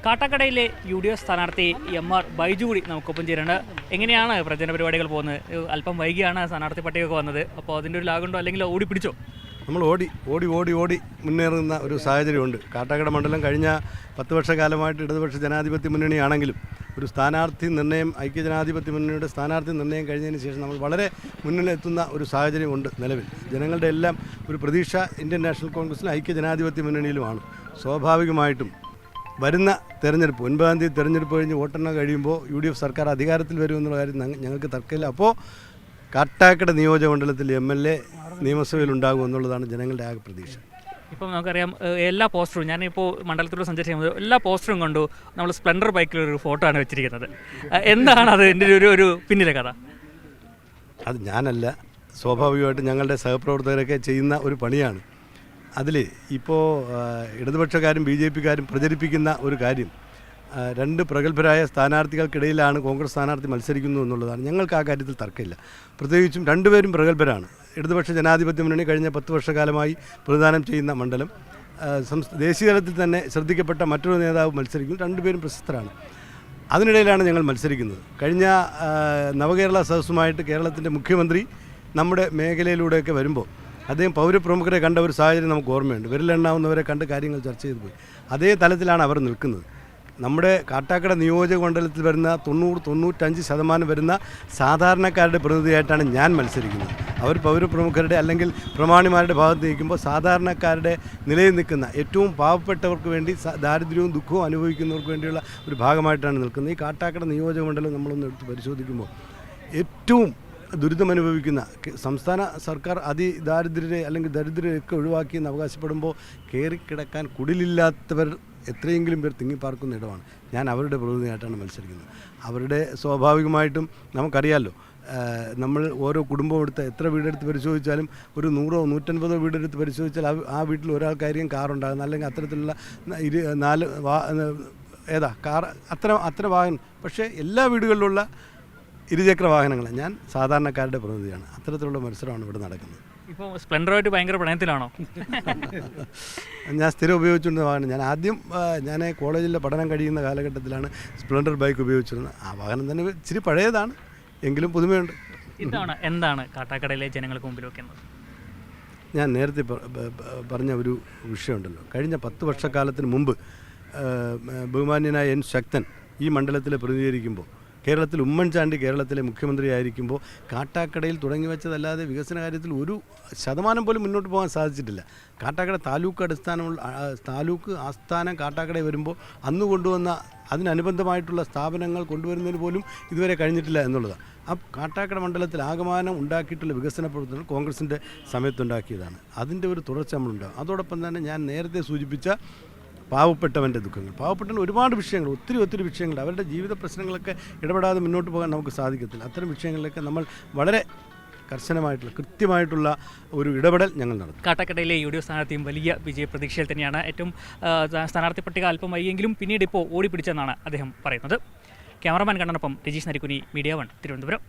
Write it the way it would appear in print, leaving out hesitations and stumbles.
കാട്ടാക്കടയിലെ UDF സ്ഥാനാർത്ഥി MR Baiju കൂടി നമുക്കൊപ്പം ചേരുന്നുണ്ട്. എങ്ങനെയാണ് പ്രചരണ പരിപാടികൾ പോകുന്നത്? അല്പം വൈകിയാണ് സ്ഥാനാർത്ഥി പട്ടികയൊക്കെ വന്നത്. അപ്പോൾ അതിൻ്റെ ഒരു ലാഗുണ്ടോ, അല്ലെങ്കിൽ ഓടി പിടിച്ചോ? നമ്മൾ ഓടി മുന്നേറുന്ന ഒരു സാഹചര്യമുണ്ട്. കാട്ടാക്കട മണ്ഡലം കഴിഞ്ഞ 10 വർഷക്കാലമായിട്ട് ഇടതുപക്ഷ ജനാധിപത്യ മുന്നണിയാണെങ്കിലും ഒരു സ്ഥാനാർത്ഥി നിർണ്ണയം, ഐക്യജനാധിപത്യ മുന്നണിയുടെ സ്ഥാനാർത്ഥി നിർണ്ണയം കഴിഞ്ഞതിന് ശേഷം നമ്മൾ വളരെ മുന്നിലെത്തുന്ന ഒരു സാഹചര്യമുണ്ട് നിലവിൽ. ജനങ്ങളുടെ എല്ലാം ഒരു പ്രതീക്ഷ ഇന്ത്യൻ നാഷണൽ കോൺഗ്രസിലും ഐക്യജനാധിപത്യ മുന്നണിയിലുമാണ്. സ്വാഭാവികമായിട്ടും വരുന്ന തെരഞ്ഞെടുപ്പ് 9-ാം തീയതി തെരഞ്ഞെടുപ്പ് കഴിഞ്ഞ് വോട്ടെണ്ണ കഴിയുമ്പോൾ UDF സർക്കാർ അധികാരത്തിൽ വരുമെന്നുള്ള കാര്യം ഞങ്ങൾക്ക് തർക്കമില്ല. അപ്പോൾ കാട്ടാക്കട നിയോജകമണ്ഡലത്തിൽ MLA നിയമസഭയിൽ ഉണ്ടാകും എന്നുള്ളതാണ് ജനങ്ങളുടെ ആകെ പ്രതീക്ഷ. ഇപ്പം നമുക്കറിയാം, എല്ലാ പോസ്റ്ററും, ഞാനിപ്പോൾ മണ്ഡലത്തിലൂടെ സഞ്ചരിച്ച് എല്ലാ പോസ്റ്ററും കണ്ടു നമ്മൾ സ്പ്ലെൻഡർ ബൈക്കിലൊരു ഫോട്ടോ ആണ് വെച്ചിരിക്കുന്നത്. എന്താണ് അത് എൻ്റെ ഒരു പിന്നിലെ കഥ? അത് ഞാനല്ല, സ്വാഭാവികമായിട്ട് ഞങ്ങളുടെ സഹപ്രവർത്തകരൊക്കെ ചെയ്യുന്ന ഒരു പണിയാണ്. അതിൽ ഇപ്പോൾ ഇടതുപക്ഷക്കാരും BJPക്കാരും പ്രചരിപ്പിക്കുന്ന ഒരു കാര്യം, 2 പ്രഗത്ഭരായ സ്ഥാനാർത്ഥികൾക്കിടയിലാണ് കോൺഗ്രസ് സ്ഥാനാർത്ഥി മത്സരിക്കുന്നു എന്നുള്ളതാണ്. ഞങ്ങൾക്ക് ആ കാര്യത്തിൽ തർക്കമില്ല. പ്രത്യേകിച്ചും 2 പേരും പ്രഗത്ഭരാണ്. ഇടതുപക്ഷ ജനാധിപത്യ മുന്നണി കഴിഞ്ഞ 10 വർഷക്കാലമായി പ്രതിദാനം ചെയ്യുന്ന മണ്ഡലം. ദേശീയതലത്തിൽ തന്നെ ശ്രദ്ധിക്കപ്പെട്ട മറ്റൊരു നേതാവ് മത്സരിക്കുന്നു. 2 പേരും പ്രശസ്തരാണ്. അതിനിടയിലാണ് ഞങ്ങൾ മത്സരിക്കുന്നത്. കഴിഞ്ഞ നവകേരള സദസ്സുമായിട്ട് കേരളത്തിൻ്റെ മുഖ്യമന്ത്രി നമ്മുടെ മേഖലയിലൂടെയൊക്കെ വരുമ്പോൾ അദ്ദേഹം പൗരപ്രമുഖരെ കണ്ട ഒരു സാഹചര്യം നമുക്ക് ഓർമ്മയുണ്ട്. വിരലെണ്ണാവുന്നവരെ കണ്ട് കാര്യങ്ങൾ ചർച്ച ചെയ്തു പോയി. അതേ തലത്തിലാണ് അവർ നിൽക്കുന്നത്. നമ്മുടെ കാട്ടാക്കട നിയോജക മണ്ഡലത്തിൽ വരുന്ന 90-95% വരുന്ന സാധാരണക്കാരുടെ പ്രതിനിധിയായിട്ടാണ് ഞാൻ മത്സരിക്കുന്നത്. അവർ പൗരപ്രമുഖരുടെ അല്ലെങ്കിൽ പ്രമാണിമാരുടെ ഭാഗത്ത് നിൽക്കുമ്പോൾ സാധാരണക്കാരുടെ നിലയിൽ നിൽക്കുന്ന ഏറ്റവും പാവപ്പെട്ടവർക്ക് വേണ്ടി ദാരിദ്ര്യവും ദുഃഖവും അനുഭവിക്കുന്നവർക്ക് വേണ്ടിയുള്ള ഒരു ഭാഗമായിട്ടാണ് നിൽക്കുന്നത്. ഈ കാട്ടാക്കട നിയോജക മണ്ഡലം നമ്മളൊന്ന് എടുത്ത് പരിശോധിക്കുമ്പോൾ ഏറ്റവും ദുരിതമനുഭവിക്കുന്ന, സംസ്ഥാന സർക്കാർ അതിദാരിദ്ര്യരെ അല്ലെങ്കിൽ ദരിദ്രരെയൊക്കെ ഒഴിവാക്കിയെന്ന് അവകാശപ്പെടുമ്പോൾ കയറിക്കിടക്കാൻ കുടിലില്ലാത്തവർ എത്രയെങ്കിലും പേർ തിങ്ങിപ്പാർക്കുന്ന ഇടമാണ്. ഞാൻ അവരുടെ പ്രതിനിധിയായിട്ടാണ് മത്സരിക്കുന്നത്. അവരുടെ സ്വാഭാവികമായിട്ടും നമുക്കറിയാമല്ലോ, നമ്മൾ ഓരോ കുടുംബം എടുത്ത് എത്ര വീടെടുത്ത് പരിശോധിച്ചാലും ഒരു 100-150 വീടെടുത്ത് പരിശോധിച്ചാൽ ആ വീട്ടിൽ ഒരാൾക്കായിരിക്കും കാറുണ്ടാകുന്നത്, അല്ലെങ്കിൽ അത്തരത്തിലുള്ള 4 കാർ അത്ര വാഹനം. പക്ഷേ എല്ലാ വീടുകളിലുള്ള ഇരുചക്ര വാഹനങ്ങൾ. ഞാൻ സാധാരണക്കാരുടെ പ്രതിനിധിയാണ്. അത്തരത്തിലുള്ള മത്സരമാണ് ഇവിടെ നടക്കുന്നത്. ഇപ്പോൾ സ്പ്ലെൻഡറുമായിട്ട് ഭയങ്കര പ്രണയത്തിലാണോ? ഞാൻ സ്ഥിരം ഉപയോഗിച്ചുകൊണ്ടിരുന്ന വാഹനം. ഞാൻ കോളേജിലെ പഠനം കഴിയുന്ന കാലഘട്ടത്തിലാണ് സ്പ്ലെൻഡർ ബൈക്ക് ഉപയോഗിച്ചിരുന്നത്. ആ വാഹനം തന്നെ ഇച്ചിരി പഴയതാണ്, എങ്കിലും പുതുമയുണ്ട്. എന്താണ് കാട്ടാക്കടയിലെ ജനങ്ങൾക്ക് മുമ്പിൽ വെക്കുന്നത്? ഞാൻ നേരത്തെ പറഞ്ഞ ഒരു വിഷയമുണ്ടല്ലോ, കഴിഞ്ഞ 10 വർഷക്കാലത്തിന് മുമ്പ് ബഹുമാന്യനായ N. ശക്തൻ ഈ മണ്ഡലത്തിൽ പ്രതിനിധീകരിക്കുമ്പോൾ, കേരളത്തിൽ ഉമ്മൻചാണ്ടി കേരളത്തിലെ മുഖ്യമന്ത്രിയായിരിക്കുമ്പോൾ കാട്ടാക്കടയിൽ തുടങ്ങി വെച്ചതല്ലാതെ വികസന കാര്യത്തിൽ 1% പോലും മുന്നോട്ട് പോകാൻ സാധിച്ചിട്ടില്ല. കാട്ടാക്കട താലൂക്ക് ആസ്ഥാനം കാട്ടാക്കടയിൽ വരുമ്പോൾ അന്ന് കൊണ്ടുവന്ന അതിനനുബന്ധമായിട്ടുള്ള സ്ഥാപനങ്ങൾ കൊണ്ടുവരുന്നതിന് പോലും ഇതുവരെ കഴിഞ്ഞിട്ടില്ല എന്നുള്ളതാണ്. ആ കാട്ടാക്കട മണ്ഡലത്തിൽ ആകമാനം ഉണ്ടാക്കിയിട്ടുള്ള വികസന പ്രവർത്തനങ്ങൾ കോൺഗ്രസിൻ്റെ സമയത്തുണ്ടാക്കിയതാണ്. അതിൻ്റെ ഒരു തുടർച്ച നമ്മളുണ്ടാകും. അതോടൊപ്പം തന്നെ ഞാൻ നേരത്തെ സൂചിപ്പിച്ച പാവപ്പെട്ടവൻ്റെ ദുഃഖങ്ങൾ, പാവപ്പെട്ടവന് ഒരുപാട് വിഷയങ്ങൾ, ഒത്തിരി വിഷയങ്ങൾ, അവരുടെ ജീവിത പ്രശ്നങ്ങളൊക്കെ ഇടപെടാതെ മുന്നോട്ട് പോകാൻ നമുക്ക് സാധിക്കത്തില്ല. അത്തരം വിഷയങ്ങളിലൊക്കെ നമ്മൾ വളരെ കൃത്യമായിട്ടുള്ള ഒരു ഇടപെടൽ ഞങ്ങൾ നടത്തും. കാട്ടാക്കടയിലെ UDF സ്ഥാനാർത്ഥിയും വലിയ വിജയപ്രതീക്ഷയിൽ തന്നെയാണ്. ഏറ്റവും സ്ഥാനാർത്ഥി പട്ടിക അല്പം വൈകിയെങ്കിലും പിന്നീട് ഇപ്പോൾ ഓടി പിടിച്ചെന്നാണ് അദ്ദേഹം പറയുന്നത്. ക്യാമറമാൻ കണ്ണനൊപ്പം രജീഷ് നരിക്കുനി, മീഡിയ 1, തിരുവനന്തപുരം.